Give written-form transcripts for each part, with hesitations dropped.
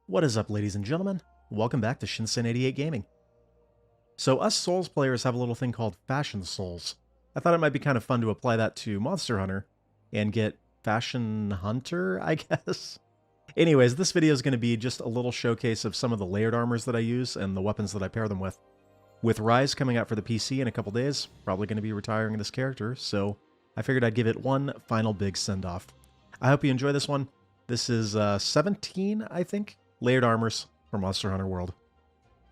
What is up, ladies and gentlemen? Welcome back to Shinsen 88 Gaming. So us Souls players have a little thing called Fashion Souls. I thought it might be kind of fun to apply that to Monster Hunter and get Fashion Hunter, I guess. Anyways, this video is going to be just a little showcase of some of the layered armors that I use and the weapons that I pair them with. With Rise coming out for the PC in a couple days, probably going to be retiring this character, so I figured I'd give it one final big send-off. I hope you enjoy this one. This is 17, I think, layered armors for Monster Hunter World.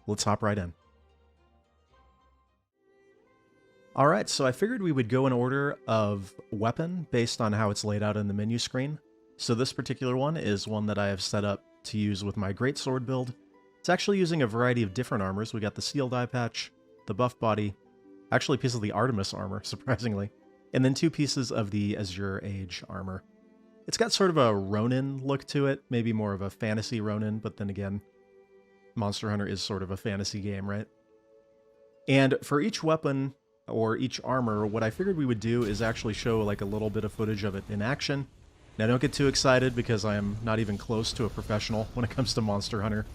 Let's hop right in. Alright, so I figured we would go in order of weapon based on how it's laid out in the menu screen. So this particular one is one that I have set up to use with my Greatsword build. It's actually using a variety of different armors. We got the sealed eye patch, the buff body, actually a piece of the Artemis armor, surprisingly, and then two pieces of the Azure Age armor. It's got sort of a Ronin look to it, maybe more of a fantasy Ronin, but then again, Monster Hunter is sort of a fantasy game, right? And for each weapon or each armor, what I figured we would do is actually show like a little bit of footage of it in action. Now don't get too excited because I am not even close to a professional when it comes to Monster Hunter.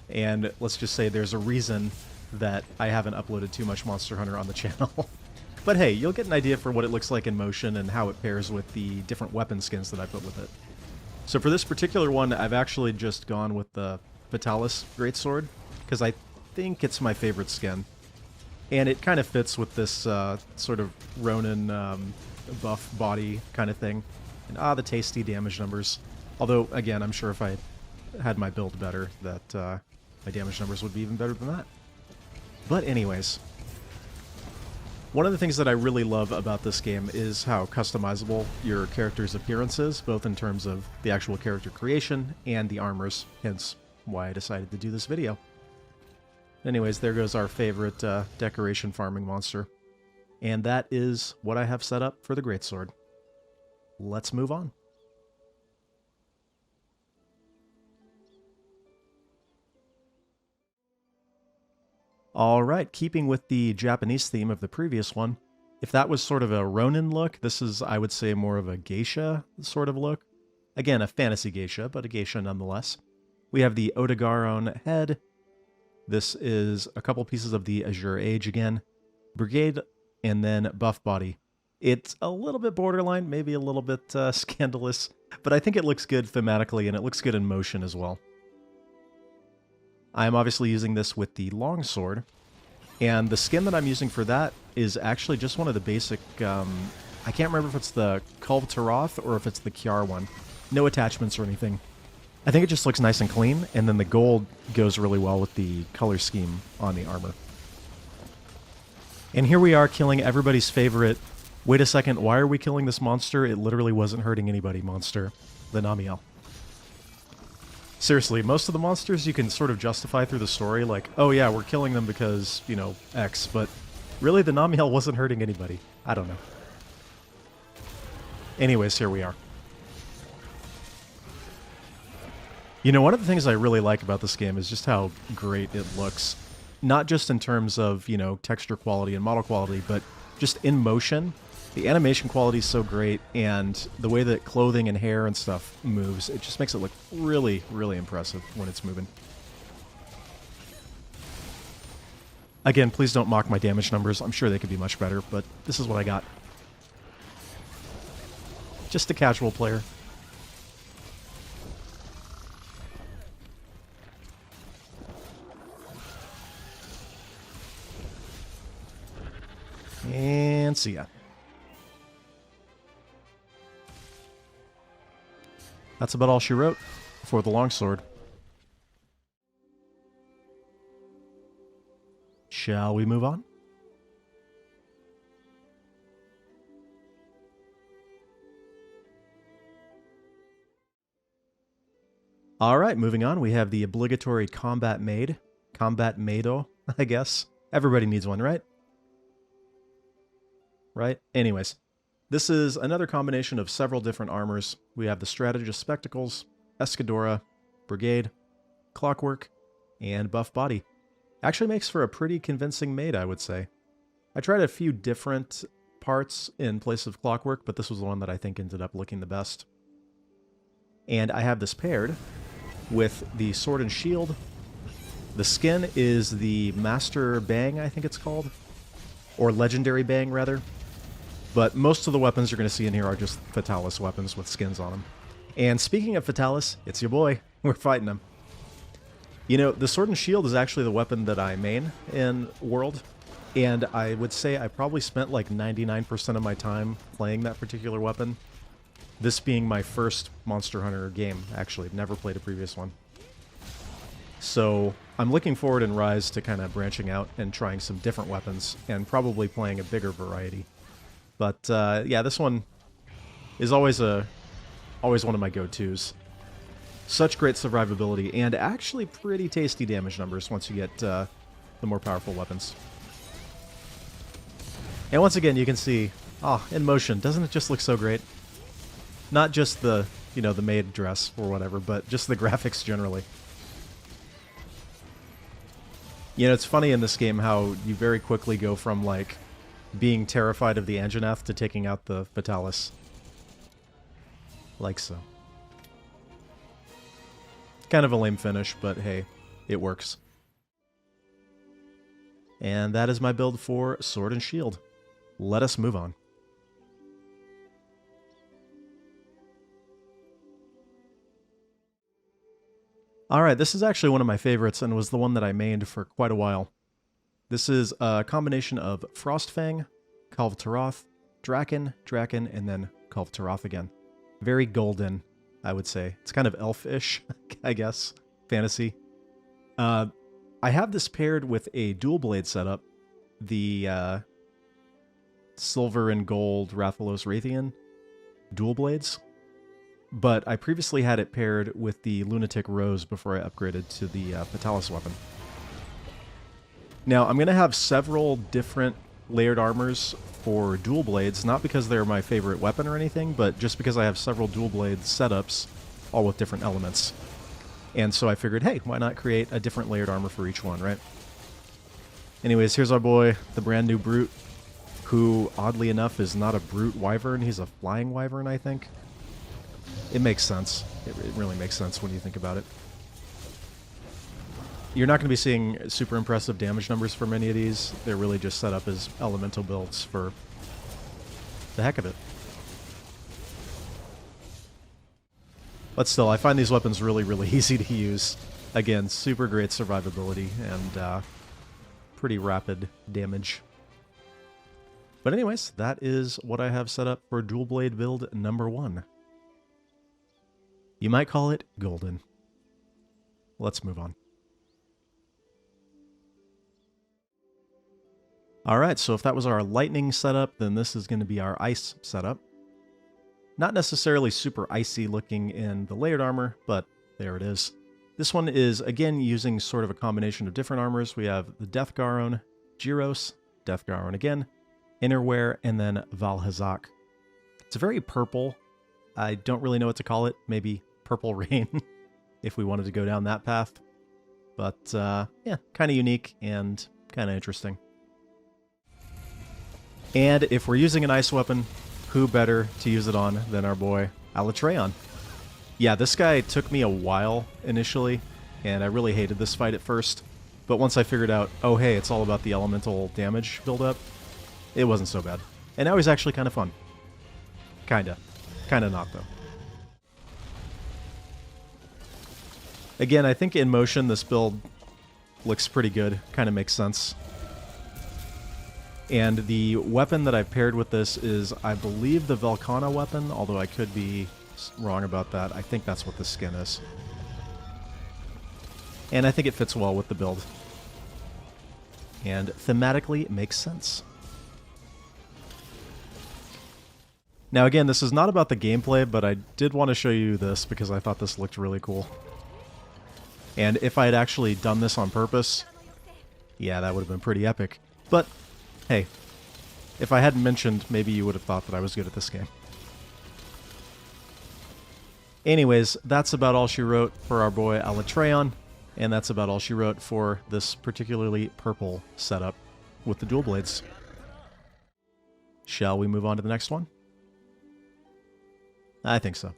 And let's just say there's a reason that I haven't uploaded too much Monster Hunter on the channel. But hey, you'll get an idea for what it looks like in motion and how it pairs with the different weapon skins that I put with it. So for this particular one, I've actually just gone with the Rathalos Greatsword, because I think it's my favorite skin. And it kind of fits with this sort of Ronin buff body kind of thing. And the tasty damage numbers. Although, again, I'm sure if I had my build better, that my damage numbers would be even better than that. But anyways, one of the things that I really love about this game is how customizable your character's appearance is, both in terms of the actual character creation and the armors, hence why I decided to do this video. Anyways, there goes our favorite decoration farming monster. And that is what I have set up for the Greatsword. Let's move on. Alright, keeping with the Japanese theme of the previous one, if that was sort of a Ronin look, this is, I would say, more of a geisha sort of look. Again, a fantasy geisha, but a geisha nonetheless. We have the Odigaron Head. This is a couple pieces of the Azure Age again. Brigade, and then Buff Body. It's a little bit borderline, maybe a little bit scandalous, but I think it looks good thematically, and it looks good in motion as well. I am obviously using this with the longsword, and the skin that I'm using for that is actually just one of the basic, I can't remember if it's the Kulv Taroth or if it's the Kiar one. No attachments or anything. I think it just looks nice and clean, and then the gold goes really well with the color scheme on the armor. And here we are killing everybody's favorite, wait a second, why are we killing this monster? It literally wasn't hurting anybody monster, the Namiel. Seriously, most of the monsters you can sort of justify through the story, like, oh yeah, we're killing them because, you know, X, but really the Namiel wasn't hurting anybody. I don't know. Anyways, here we are. You know, one of the things I really like about this game is just how great it looks. Not just in terms of, you know, texture quality and model quality, but just in motion. The animation quality is so great, and the way that clothing and hair and stuff moves, it just makes it look really, really impressive when it's moving. Again, please don't mock my damage numbers. I'm sure they could be much better, but this is what I got. Just a casual player. And see ya. That's about all she wrote for the longsword. Shall we move on? Alright, moving on, we have the obligatory Combat Maid. Combat Maido, I guess. Everybody needs one, right? Right? Anyways. This is another combination of several different armors. We have the Strategist Spectacles, Escadora, Brigade, Clockwork, and Buff Body. Actually makes for a pretty convincing maid, I would say. I tried a few different parts in place of Clockwork, but this was the one that I think ended up looking the best. And I have this paired with the sword and shield. The skin is the Master Bang, I think it's called. Or Legendary Bang, rather. But most of the weapons you're going to see in here are just Fatalis weapons with skins on them. And speaking of Fatalis, it's your boy. We're fighting him. You know, the sword and shield is actually the weapon that I main in World. And I would say I probably spent like 99% of my time playing that particular weapon. This being my first Monster Hunter game, actually. Never played a previous one. So I'm looking forward in Rise to kind of branching out and trying some different weapons and probably playing a bigger variety. But yeah, this one is always one of my go-tos. Such great survivability and actually pretty tasty damage numbers once you get the more powerful weapons. And once again, you can see, in motion, doesn't it just look so great? Not just the, you know, the maid dress or whatever, but just the graphics generally. You know, it's funny in this game how you very quickly go from, like, being terrified of the Anjanath to taking out the Fatalis. Like so. Kind of a lame finish, but hey, it works. And that is my build for Sword and Shield. Let us move on. Alright, this is actually one of my favorites and was the one that I mained for quite a while. This is a combination of Frostfang, Kalvtaroth, Draken, and then Kalvtaroth again. Very golden, I would say. It's kind of elf-ish, I guess. Fantasy. I have this paired with a dual blade setup. The silver and gold Rathalos Raytheon dual blades. But I previously had it paired with the Lunatic Rose before I upgraded to the Fatalis weapon. Now, I'm going to have several different layered armors for dual blades, not because they're my favorite weapon or anything, but just because I have several dual blade setups, all with different elements. And so I figured, hey, why not create a different layered armor for each one, right? Anyways, here's our boy, the brand new Brute, who, oddly enough, is not a Brute Wyvern, he's a Flying Wyvern, I think. It makes sense. It really makes sense when you think about it. You're not going to be seeing super impressive damage numbers for many of these. They're really just set up as elemental builds for the heck of it. But still, I find these weapons really, really easy to use. Again, super great survivability and pretty rapid damage. But anyways, that is what I have set up for Dual Blade build number 1. You might call it golden. Let's move on. Alright, so if that was our lightning setup, then this is going to be our ice setup. Not necessarily super icy looking in the layered armor, but there it is. This one is, again, using sort of a combination of different armors. We have the Deathgaron, Gyros, Deathgaron again, Innerwear, and then Valhazak. It's very purple. I don't really know what to call it. Maybe Purple Rain, if we wanted to go down that path. But, yeah, kind of unique and kind of interesting. And if we're using an ice weapon, who better to use it on than our boy Alatreon? Yeah, this guy took me a while initially, and I really hated this fight at first. But once I figured out, oh hey, it's all about the elemental damage buildup, it wasn't so bad. And now he's actually kind of fun. Kinda. Kinda not, though. Again, I think in motion this build looks pretty good. Kind of makes sense. And the weapon that I've paired with this is, I believe, the Velkhana weapon, although I could be wrong about that. I think that's what the skin is. And I think it fits well with the build. And thematically, it makes sense. Now again, this is not about the gameplay, but I did want to show you this because I thought this looked really cool. And if I had actually done this on purpose, yeah, that would have been pretty epic. But hey, if I hadn't mentioned, maybe you would have thought that I was good at this game. Anyways, that's about all she wrote for our boy Alatreon, and that's about all she wrote for this particularly purple setup with the dual blades. Shall we move on to the next one? I think so.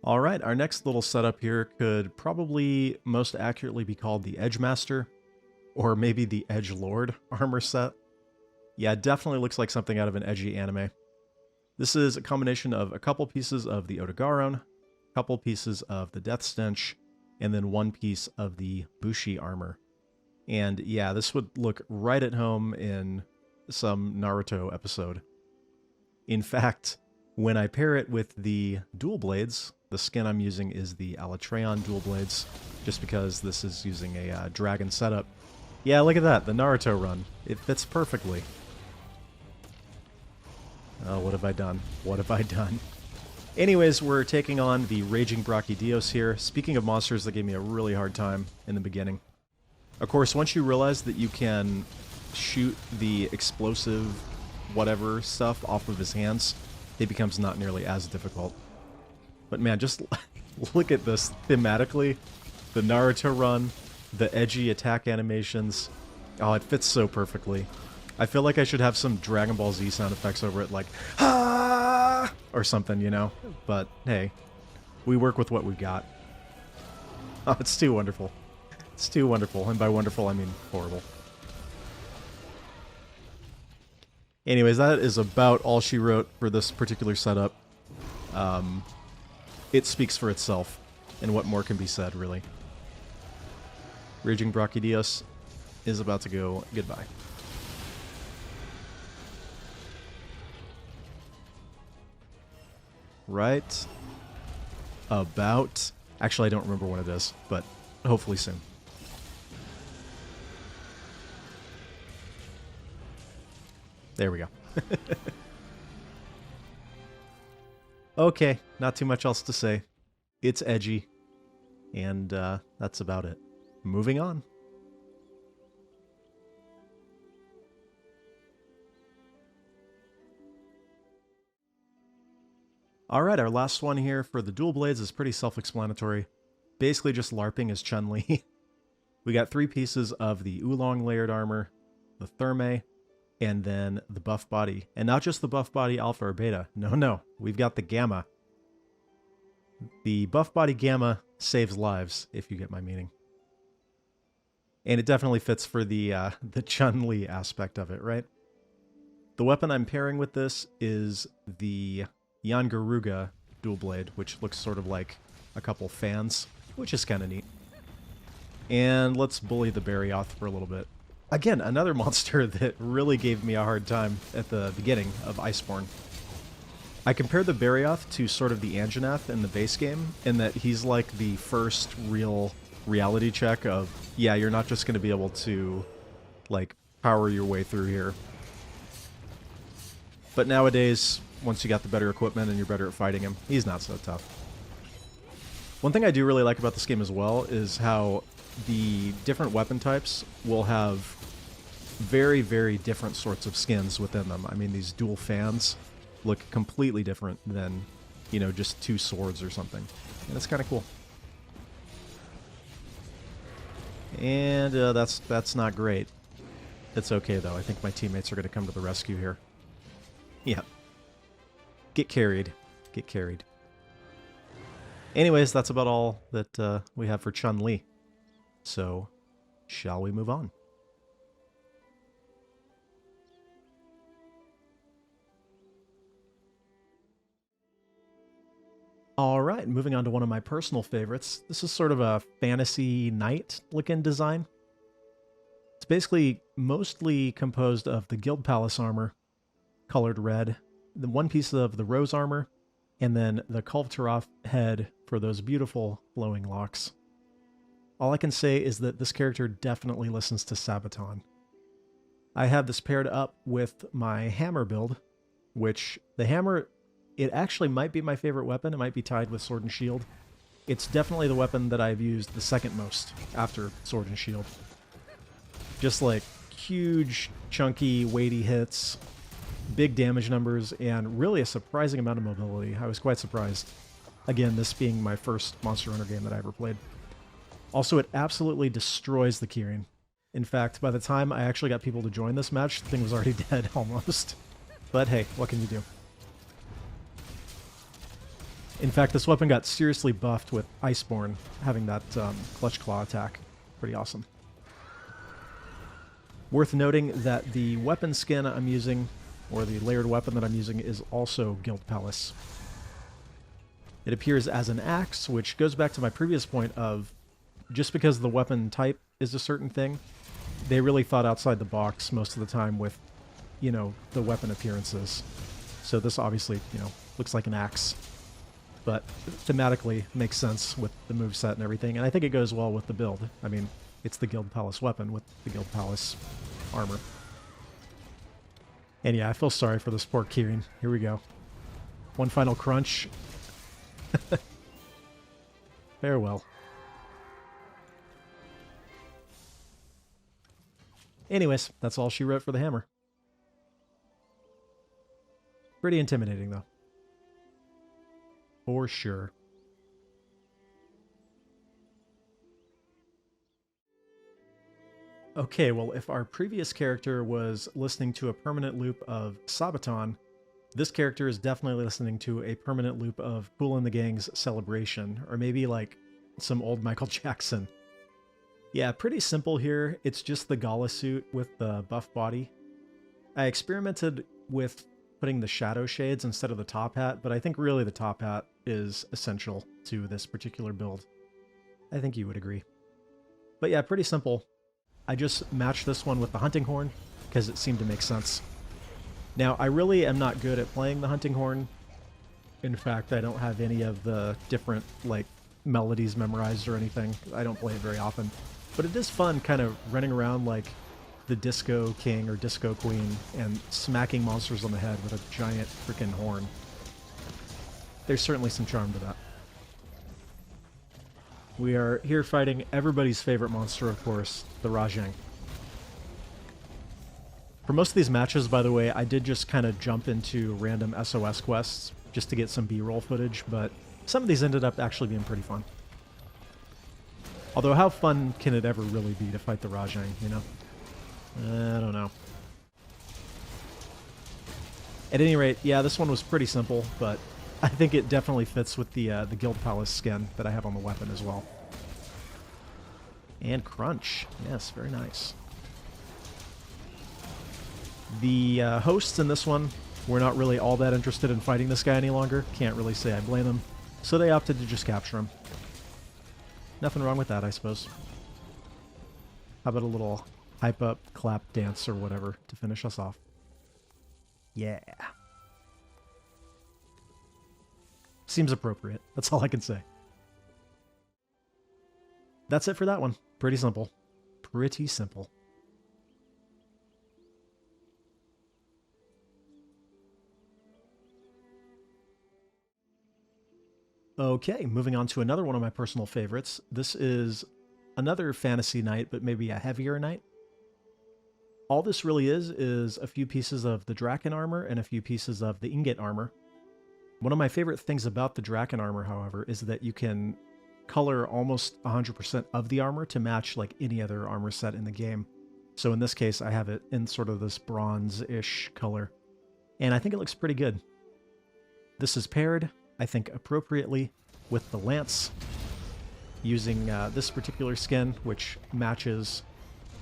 Alright, our next little setup here could probably most accurately be called the Edge Master, or maybe the Edge Lord armor set. Yeah, it definitely looks like something out of an edgy anime. This is a combination of a couple pieces of the Odigaron, a couple pieces of the Death Stench, and then one piece of the Bushi armor. And yeah, this would look right at home in some Naruto episode. In fact, when I pair it with the dual blades, the skin I'm using is the Alatreon dual blades, just because this is using a dragon setup. Yeah, look at that, the Naruto run. It fits perfectly. Oh, what have I done? What have I done? Anyways, we're taking on the Raging Brachydios here. Speaking of monsters that gave me a really hard time in the beginning. Of course, once you realize that you can shoot the explosive whatever stuff off of his hands, it becomes not nearly as difficult. But man, just look at this thematically. The Naruto run, the edgy attack animations. Oh, it fits so perfectly. I feel like I should have some Dragon Ball Z sound effects over it, like, ah, or something, you know? But hey, we work with what we got. Oh, it's too wonderful. It's too wonderful, and by wonderful, I mean horrible. Anyways, that is about all she wrote for this particular setup. It speaks for itself, and what more can be said, really. Raging Brachydios is about to go goodbye. Right about... Actually, I don't remember when it is, but hopefully soon. There we go. Okay, not too much else to say. It's edgy, and that's about it. Moving on. Alright, our last one here for the dual blades is pretty self-explanatory. Basically just LARPing as Chun-Li. We got 3 pieces of the Oolong layered armor, the Thermae, and then the buff body. And not just the buff body alpha or beta. No, we've got the gamma. The buff body gamma saves lives, if you get my meaning. And it definitely fits for the Chun-Li aspect of it, right? The weapon I'm pairing with this is the Garuga dual blade, which looks sort of like a couple fans, which is kind of neat. And let's bully the Barioth for a little bit. Again, another monster that really gave me a hard time at the beginning of Iceborne. I compared the Barioth to sort of the Anjanath in the base game, in that he's like the first real reality check of, yeah, you're not just going to be able to, like, power your way through here. But nowadays, once you got the better equipment and you're better at fighting him, he's not so tough. One thing I do really like about this game as well is how the different weapon types will have very, very different sorts of skins within them. I mean, these dual fans look completely different than, you know, just 2 swords or something. And it's kind of cool. And that's not great. It's okay, though. I think my teammates are going to come to the rescue here. Yeah. Get carried. Get carried. Anyways, that's about all that we have for Chun-Li. So, shall we move on? Alright, moving on to one of my personal favorites. This is sort of a fantasy knight-looking design. It's basically mostly composed of the Guild Palace armor, colored red, the one piece of the Rose armor, and then the Kulvtaroth head for those beautiful flowing locks. All I can say is that this character definitely listens to Sabaton. I have this paired up with my hammer build, which the hammer, it actually might be my favorite weapon. It might be tied with Sword and Shield. It's definitely the weapon that I've used the second most after Sword and Shield. Just like huge, chunky, weighty hits, big damage numbers, and really a surprising amount of mobility. I was quite surprised. Again, this being my first Monster Hunter game that I ever played. Also, it absolutely destroys the Kirin. In fact, by the time I actually got people to join this match, the thing was already dead, almost. But hey, what can you do? In fact, this weapon got seriously buffed with Iceborne, having that Clutch Claw attack. Pretty awesome. Worth noting that the weapon skin I'm using, or the layered weapon that I'm using, is also Guild Palace. It appears as an axe, which goes back to my previous point of just because the weapon type is a certain thing, they really thought outside the box most of the time with, you know, the weapon appearances. So this obviously, you know, looks like an axe, but thematically makes sense with the moveset and everything, and I think it goes well with the build. I mean, it's the Guild Palace weapon with the Guild Palace armor. And yeah, I feel sorry for this poor Kirin. Here we go. One final crunch. Farewell. Anyways, that's all she wrote for the hammer. Pretty intimidating, though. For sure. Okay, well, if our previous character was listening to a permanent loop of Sabaton, this character is definitely listening to a permanent loop of Kool and the Gang's Celebration, or maybe like some old Michael Jackson. Yeah, pretty simple here. It's just the Gala suit with the buff body. I experimented with putting the shadow shades instead of the top hat, but I think really the top hat is essential to this particular build. I think you would agree. But yeah, pretty simple. I just matched this one with the hunting horn because it seemed to make sense. Now, I really am not good at playing the hunting horn. In fact, I don't have any of the different, like, melodies memorized or anything. I don't play it very often. But it is fun kind of running around like the Disco King or Disco Queen and smacking monsters on the head with a giant freaking horn. There's certainly some charm to that. We are here fighting everybody's favorite monster, of course, the Rajang. For most of these matches, by the way, I did just kind of jump into random SOS quests just to get some B-roll footage, but some of these ended up actually being pretty fun. Although how fun can it ever really be to fight the Rajang, you know? I don't know. At any rate, yeah, this one was pretty simple, but I think it definitely fits with the Guild Palace skin that I have on the weapon as well. And crunch. Yes, very nice. The hosts in this one were not really all that interested in fighting this guy any longer. Can't really say I blame them. So they opted to just capture him. Nothing wrong with that, I suppose. How about a little hype up, clap, dance, or whatever to finish us off? Yeah. Seems appropriate. That's all I can say. That's it for that one. Pretty simple. Pretty simple. Okay, moving on to another one of my personal favorites. This is another fantasy knight, but maybe a heavier knight. All this really is a few pieces of the Draken armor and a few pieces of the ingot armor. One of my favorite things about the Draken armor, however, is that you can color almost 100% of the armor to match like any other armor set in the game. So in this case, I have it in sort of this bronze-ish color, and I think it looks pretty good. This is paired, I think, appropriately with the lance, using this particular skin, which matches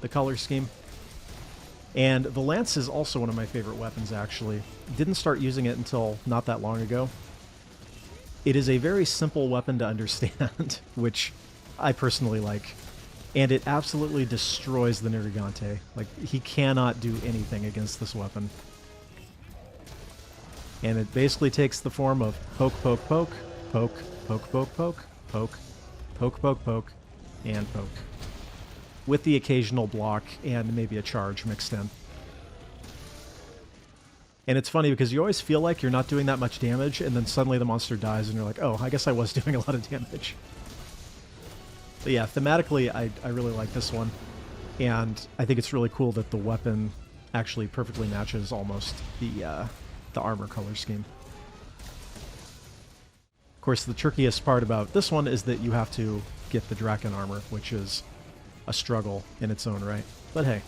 the color scheme. And the lance is also one of my favorite weapons, actually. Didn't start using it until not that long ago. It is a very simple weapon to understand, which I personally like. And it absolutely destroys the Nergigante. Like, he cannot do anything against this weapon. And it basically takes the form of poke, poke, poke, poke, poke, poke, poke, poke, poke, poke, poke, and poke. With the occasional block and maybe a charge mixed in. And it's funny because you always feel like you're not doing that much damage, and then suddenly the monster dies and you're like, oh, I guess I was doing a lot of damage. But yeah, thematically, I really like this one. And I think it's really cool that the weapon actually perfectly matches almost the armor color scheme. Of course, the trickiest part about this one is that you have to get the Draken armor, which is a struggle in its own right. But hey,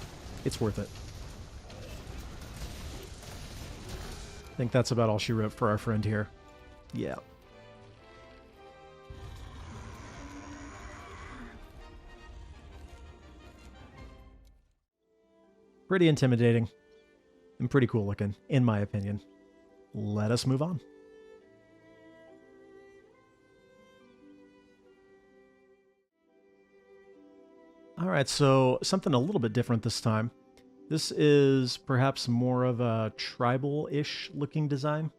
it's worth it. I think that's about all she wrote for our friend here. Yeah. Pretty intimidating and pretty cool looking, in my opinion. Let us move on. Alright, so something a little bit different this time. This is perhaps more of a tribal-ish looking design.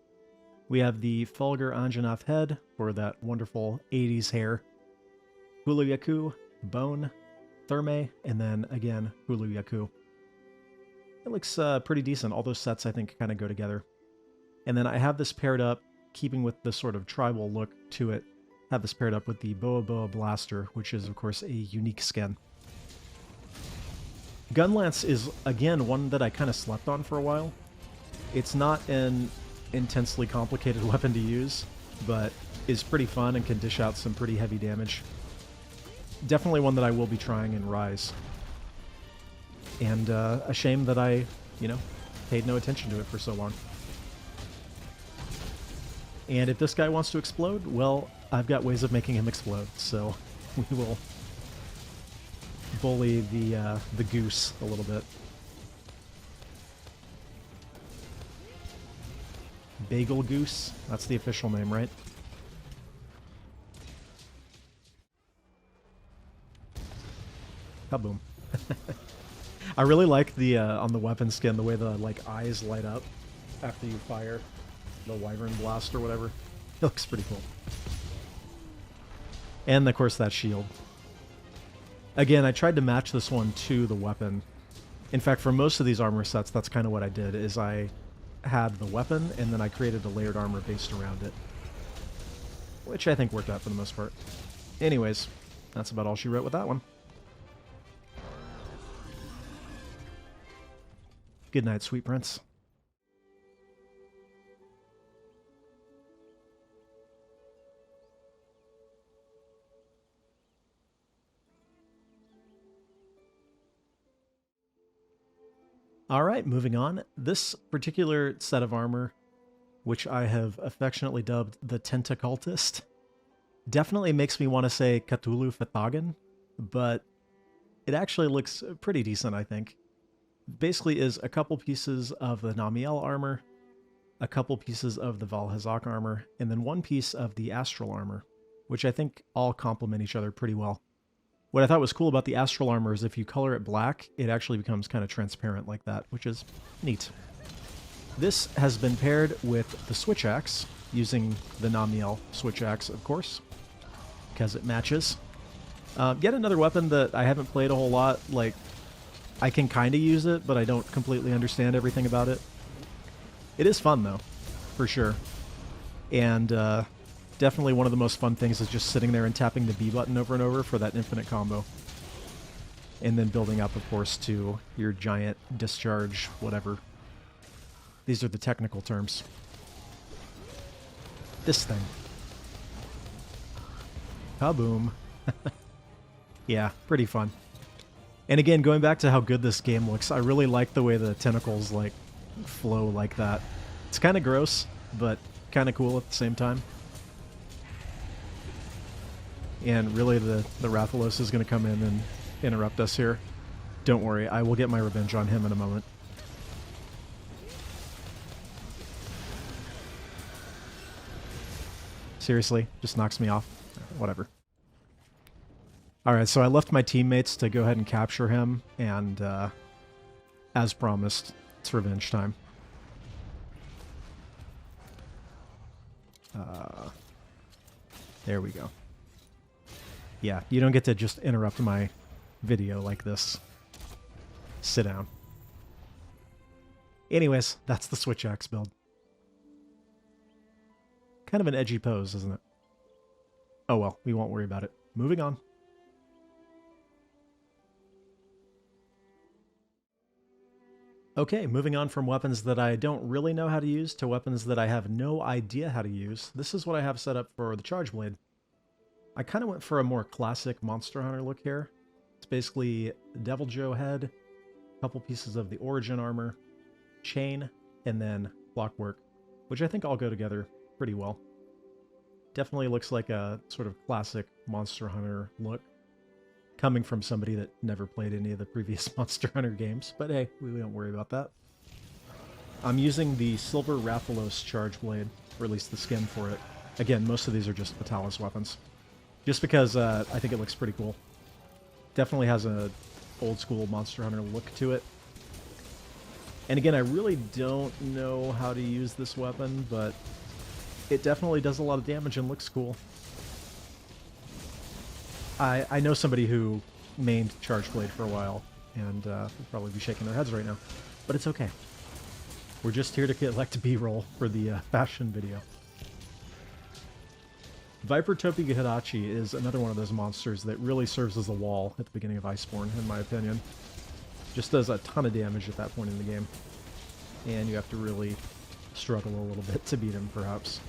We have the Fulgur head for that wonderful 80s hair. Hulu Yaku, Bone, Therme, and then again, Hulu Yaku. It looks pretty decent. All those sets, I think, kind of go together. And then I have this paired up, keeping with the sort of tribal look to it, have this paired up with the Boa Boa Blaster, which is, of course, a unique skin. Gunlance is, again, one that I kind of slept on for a while. It's not an intensely complicated weapon to use, but is pretty fun and can dish out some pretty heavy damage. Definitely one that I will be trying in Rise. And a shame that I, paid no attention to it for so long. And if this guy wants to explode, well, I've got ways of making him explode, so we will bully the goose a little bit. Bagel Goose, that's the official name, right? Kaboom. I really like the on the weapon skin, the way the eyes light up after you fire the Wyvern Blast or whatever. It looks pretty cool. And of course that shield. Again, I tried to match this one to the weapon. In fact, for most of these armor sets, that's kind of what I did, is I had the weapon, and then I created a layered armor based around it. Which I think worked out for the most part. Anyways, that's about all she wrote with that one. Good night, sweet prince. Alright, moving on. This particular set of armor, which I have affectionately dubbed the Occultist, definitely makes me want to say Cthulhu Fhtagn, but it actually looks pretty decent, I think. Basically is a couple pieces of the Namiel armor, a couple pieces of the Valhazak armor, and then one piece of the Astral Armor, which I think all complement each other pretty well. What I thought was cool about the Astral Armor is if you color it black, it actually becomes kind of transparent like that, which is neat. This has been paired with the Switch Axe, using the Namiel Switch Axe, of course, because it matches. Yet another weapon that I haven't played a whole lot. I can kind of use it, but I don't completely understand everything about it. It is fun, though, for sure. And definitely one of the most fun things is just sitting there and tapping the B button over and over for that infinite combo. And then building up, of course, to your giant discharge, whatever. These are the technical terms. This thing. Kaboom. Yeah, pretty fun. And again, going back to how good this game looks, I really like the way the tentacles, flow like that. It's kind of gross, but kind of cool at the same time. And really, the Rathalos is going to come in and interrupt us here. Don't worry, I will get my revenge on him in a moment. Seriously, just knocks me off. Whatever. Alright, so I left my teammates to go ahead and capture him, and as promised, it's revenge time. There we go. Yeah, you don't get to just interrupt my video like this. Sit down. Anyways, that's the Switch Axe build. Kind of an edgy pose, isn't it? Oh well, we won't worry about it. Moving on. Okay, moving on from weapons that I don't really know how to use to weapons that I have no idea how to use. This is what I have set up for the Charge Blade. I kind of went for a more classic Monster Hunter look here. It's basically Devil Joe head, a couple pieces of the Origin armor, chain, and then clockwork, which I think all go together pretty well. Definitely looks like a sort of classic Monster Hunter look. coming from somebody that never played any of the previous Monster Hunter games, but hey, we don't worry about that. I'm using the Silver Rathalos Charge Blade, or at least the skin for it. Again, most of these are just Rathalos weapons. Just because I think it looks pretty cool. Definitely has a old school Monster Hunter look to it. And again, I really don't know how to use this weapon, but it definitely does a lot of damage and looks cool. I know somebody who mained Charge Blade for a while, and will probably be shaking their heads right now. But it's okay. We're just here to collect B-roll for the fashion video. Vipertopia Hitachi is another one of those monsters that really serves as a wall at the beginning of Iceborne, in my opinion. Just does a ton of damage at that point in the game. And you have to really struggle a little bit to beat him, perhaps.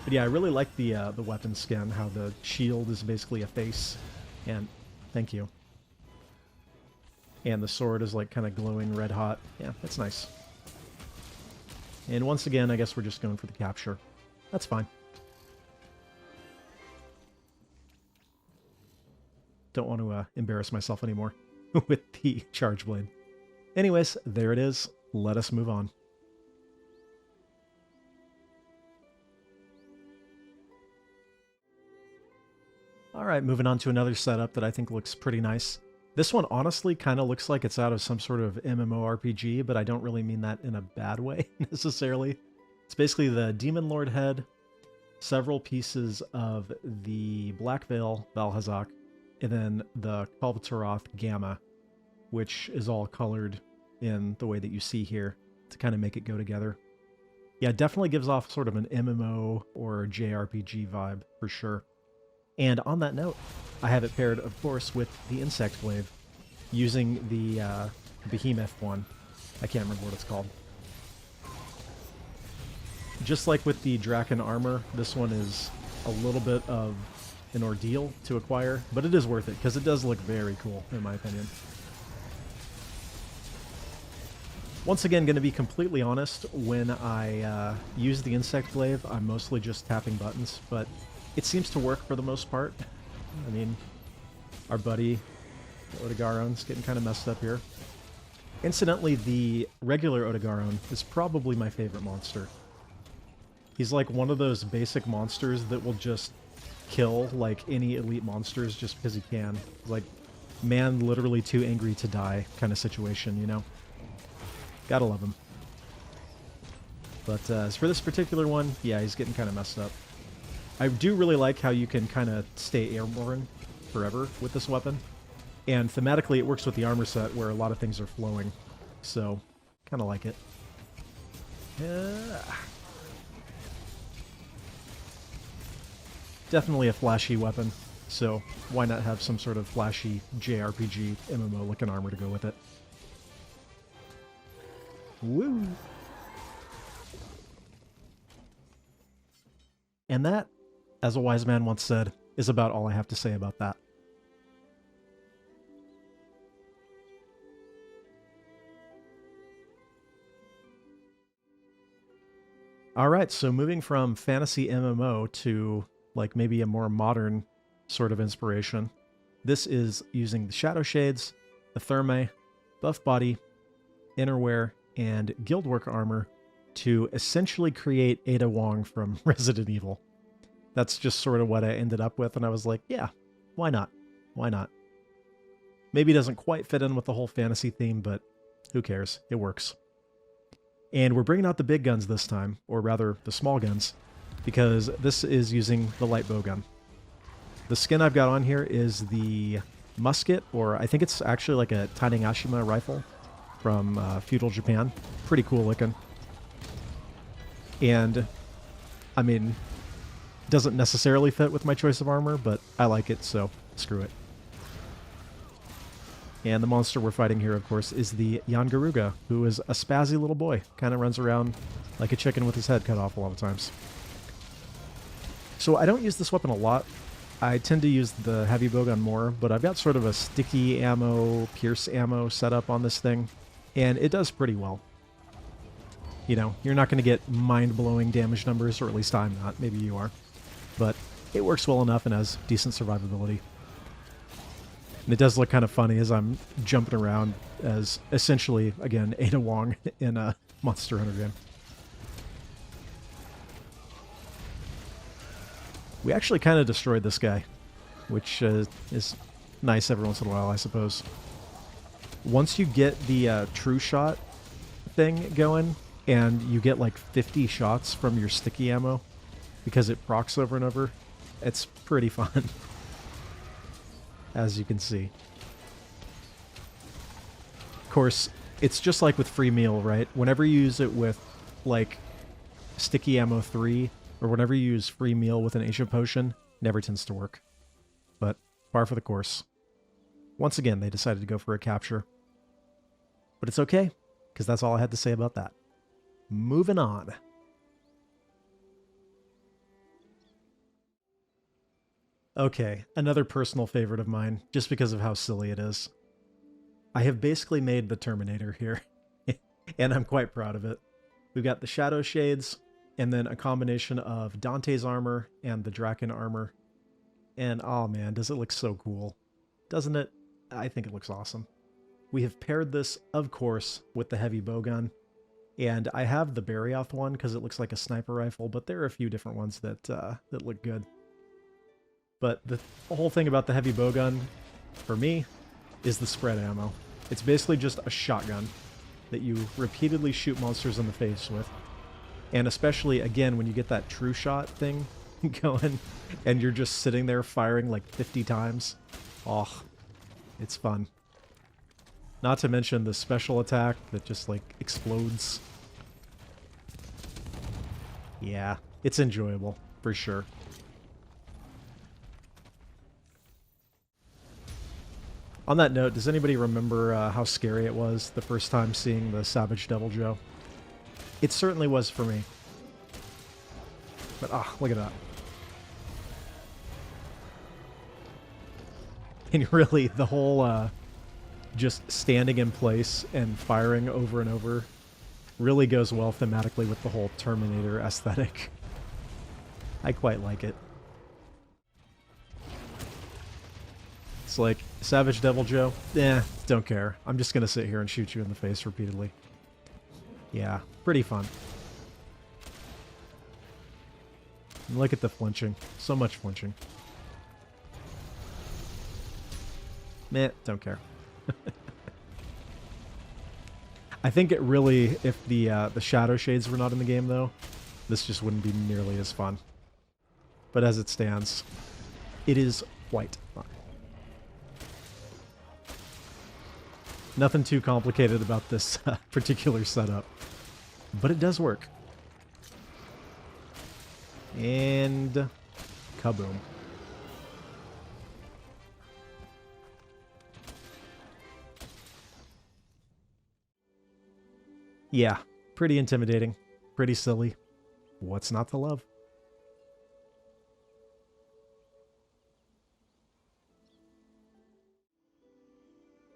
But yeah, I really like the weapon skin, how the shield is basically a face. And, thank you. And the sword is like kind of glowing red hot. Yeah, that's nice. And once again, I guess we're just going for the capture. That's fine. Don't want to embarrass myself anymore with the Charge Blade. Anyways, there it is. Let us move on. Alright, moving on to another setup that I think looks pretty nice. This one honestly kind of looks like it's out of some sort of MMORPG, but I don't really mean that in a bad way, necessarily. It's basically the Demon Lord head, several pieces of the Black Veil Valhazak, and then the Kalvataroth Gamma, which is all colored in the way that you see here to kind of make it go together. Yeah, it definitely gives off sort of an MMO or JRPG vibe, for sure. And on that note, I have it paired, of course, with the Insect Glaive, using the Behemoth one. I can't remember what it's called. Just like with the Draken Armor, this one is a little bit of an ordeal to acquire, but it is worth it, because it does look very cool, in my opinion. Once again, going to be completely honest, when I use the Insect Glaive, I'm mostly just tapping buttons, but it seems to work for the most part. I mean, our buddy Odigaron's getting kind of messed up here. Incidentally, the regular Odigaron is probably my favorite monster. He's like one of those basic monsters that will just kill like any elite monsters just because he can. Like, man literally too angry to die kind of situation, you know? Gotta love him. But as for this particular one, yeah, he's getting kind of messed up. I do really like how you can kind of stay airborne forever with this weapon. And thematically, it works with the armor set where a lot of things are flowing. So, kind of like it. Definitely a flashy weapon. So, why not have some sort of flashy JRPG MMO-looking armor to go with it? Woo! And that, as a wise man once said, is about all I have to say about that. Alright, so moving from fantasy MMO to, like, maybe a more modern sort of inspiration. This is using the Shadow Shades, the Thermae, Buff Body, Innerwear, and Guildwork Armor to essentially create Ada Wong from Resident Evil. That's just sort of what I ended up with, and I was like, yeah, why not? Why not? Maybe it doesn't quite fit in with the whole fantasy theme, but who cares? It works. And we're bringing out the big guns this time, or rather, the small guns, because this is using the light bow gun. The skin I've got on here is the musket, or I think it's actually like a Tanegashima rifle from feudal Japan. Pretty cool looking. And, I mean, doesn't necessarily fit with my choice of armor, but I like it, so screw it. And the monster we're fighting here, of course, is the Garuga, who is a spazzy little boy. Kind of runs around like a chicken with his head cut off a lot of times. So I don't use this weapon a lot. I tend to use the heavy bowgun more, but I've got sort of a sticky ammo, pierce ammo setup on this thing, and it does pretty well. You know, you're not going to get mind-blowing damage numbers, or at least I'm not. Maybe you are. But it works well enough and has decent survivability. And it does look kind of funny as I'm jumping around as, essentially, again, Ada Wong in a Monster Hunter game. We actually kind of destroyed this guy, which is nice every once in a while, I suppose. Once you get the true shot thing going, and you get like 50 shots from your sticky ammo, because it procs over and over, it's pretty fun. As you can see. Of course, it's just like with free meal, right? Whenever you use it with, like, sticky ammo 3, or whenever you use free meal with an Asia potion, never tends to work. But, par for the course. Once again, they decided to go for a capture. But it's okay, because that's all I had to say about that. Moving on. Okay, another personal favorite of mine, just because of how silly it is. I have basically made the Terminator here, and I'm quite proud of it. We've got the Shadow Shades, and then a combination of Dante's armor and the Draken armor. And oh man, does it look so cool. Doesn't it? I think it looks awesome. We have paired this, of course, with the heavy bowgun. And I have the Barioth one because it looks like a sniper rifle, but there are a few different ones that that look good. But the whole thing about the heavy bowgun, for me, is the spread ammo. It's basically just a shotgun that you repeatedly shoot monsters in the face with. And especially, again, when you get that true shot thing going, and you're just sitting there firing like 50 times. Oh, it's fun. Not to mention the special attack that just, like, explodes. Yeah, it's enjoyable, for sure. On that note, does anybody remember how scary it was the first time seeing the Savage Devil Joe? It certainly was for me. But, look at that. And really, the whole, just standing in place and firing over and over really goes well thematically with the whole Terminator aesthetic. I quite like it. It's like, Savage Devil Joe? Don't care. I'm just gonna sit here and shoot you in the face repeatedly. Yeah, pretty fun. And look at the flinching. So much flinching. Meh, don't care. I think it really, if the Shadow Shades were not in the game, though, this just wouldn't be nearly as fun. But as it stands, it is quite fun. Nothing too complicated about this particular setup, but it does work. And kaboom. Yeah, pretty intimidating, pretty silly. What's not to love?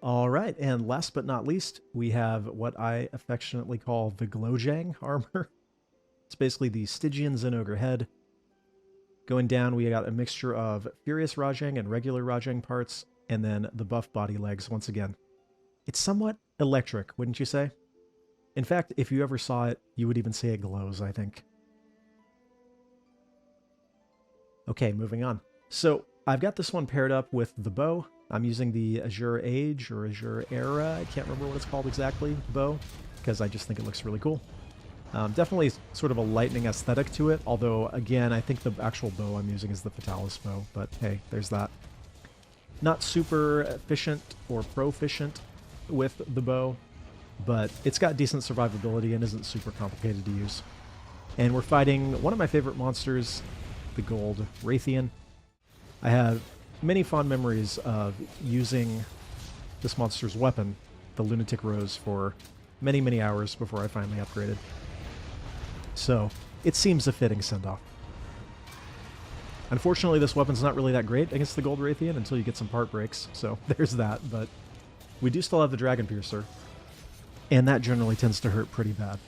All right, and last but not least, we have what I affectionately call the Glojang Armor. It's basically the Stygian Zinogre Head. Going down, we got a mixture of Furious Rajang and regular Rajang parts, and then the buff body legs once again. It's somewhat electric, wouldn't you say? In fact, if you ever saw it, you would even say it glows, I think. Okay, moving on. So, I've got this one paired up with the bow. I'm using the Azure Age, or Azure Era, I can't remember what it's called exactly, bow, because I just think it looks really cool. Definitely sort of a lightning aesthetic to it, although, again, I think the actual bow I'm using is the Fatalis bow, but hey, there's that. Not super efficient or proficient with the bow, but it's got decent survivability and isn't super complicated to use. And we're fighting one of my favorite monsters, the gold Raytheon. I have many fond memories of using this monster's weapon, the Lunatic Rose, for many, many hours before I finally upgraded. So, it seems a fitting send-off. Unfortunately, this weapon's not really that great against the gold Raytheon until you get some part breaks, so there's that, but we do still have the Dragon Piercer, and that generally tends to hurt pretty bad.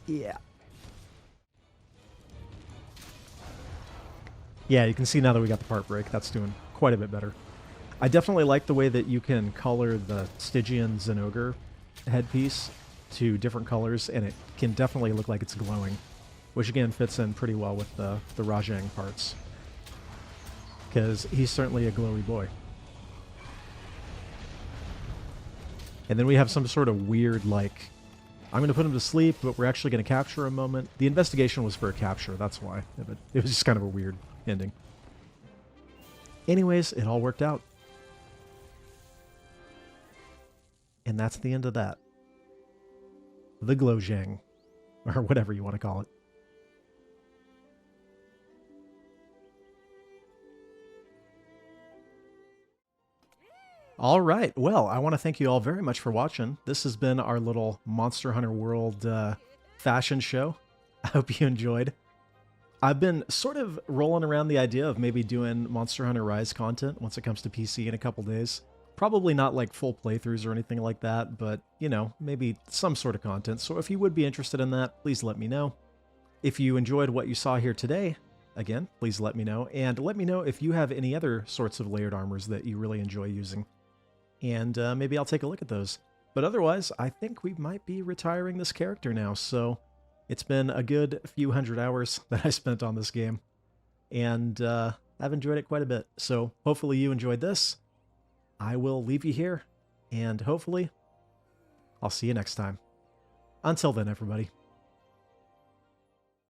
Yeah. Yeah, you can see now that we got the part break, that's doing quite a bit better. I definitely like the way that you can color the Stygian Zinogre headpiece to different colors, and it can definitely look like it's glowing, which again fits in pretty well with the Rajang parts, because he's certainly a glowy boy. And then we have some sort of weird, like, I'm going to put him to sleep, but we're actually going to capture a moment. The investigation was for a capture, that's why. But it was just kind of a weird ending. Anyways, it all worked out. And that's the end of that. The Glojang, or whatever you want to call it. All right, well, I want to thank you all very much for watching. This has been our little Monster Hunter World fashion show. I hope you enjoyed. I've been sort of rolling around the idea of maybe doing Monster Hunter Rise content once it comes to PC in a couple days. Probably not like full playthroughs or anything like that, but, you know, maybe some sort of content. So if you would be interested in that, please let me know. If you enjoyed what you saw here today, again, please let me know. And let me know if you have any other sorts of layered armors that you really enjoy using. And maybe I'll take a look at those. But otherwise, I think we might be retiring this character now, so it's been a good few hundred hours that I spent on this game, and I've enjoyed it quite a bit. So hopefully you enjoyed this. I will leave you here, and hopefully I'll see you next time. Until then, everybody.